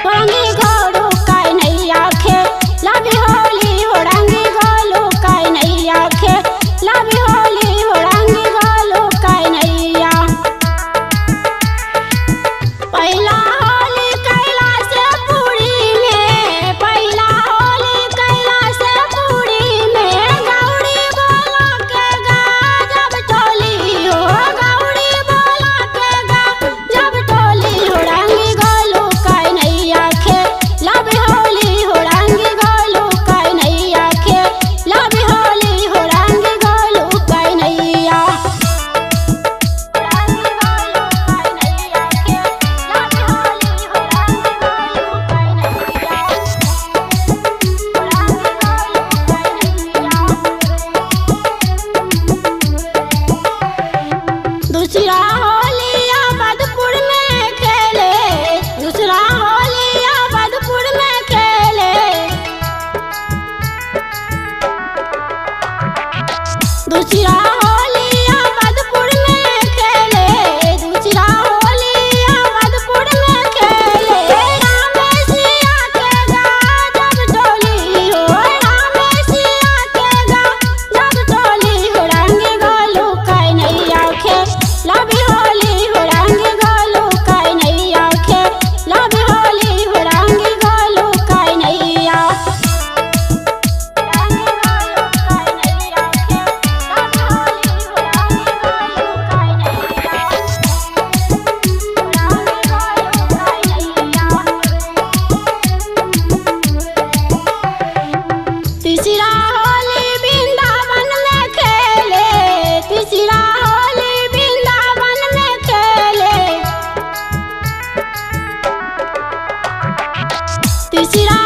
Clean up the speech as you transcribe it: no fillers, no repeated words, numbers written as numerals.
रंगी घोड़ू काय नहीं आखे लाभी होली हो रंगी गोलू काय नहीं आखे लाभी होली हो रंगी गोलू काय नहीं आ पहला होली कैला से पूरी में पहला होली कैला से पूरी में गौरी बोला के गा जब टोली हो गौरी बोला के गा जब टोली हो रंगी गोलू काय नहीं आखे लाभी होली हो रंगी गोलू काय नहीं आखे लाभी होली हो रंगी गोलू काय नहीं आ दूसरा होली आबादपुर में खेले दूसरा होली आबादपुर में खेले दूसरा होली आबादपुर में खेले दूसरा होली आबादपुर में खेले रामेशिया के गा जब टोली हो रामेशिया के गा जब टोली हो रंगी गोलू काय नहीं आखे लाभी होली हो रंगी गोलू काय नहीं आखे लाभी होली हो रंगी गोलू काय नहीं आ तीसरा होली वृंदावन में खेले तीसरा होली वृंदावन में खेले तीसरा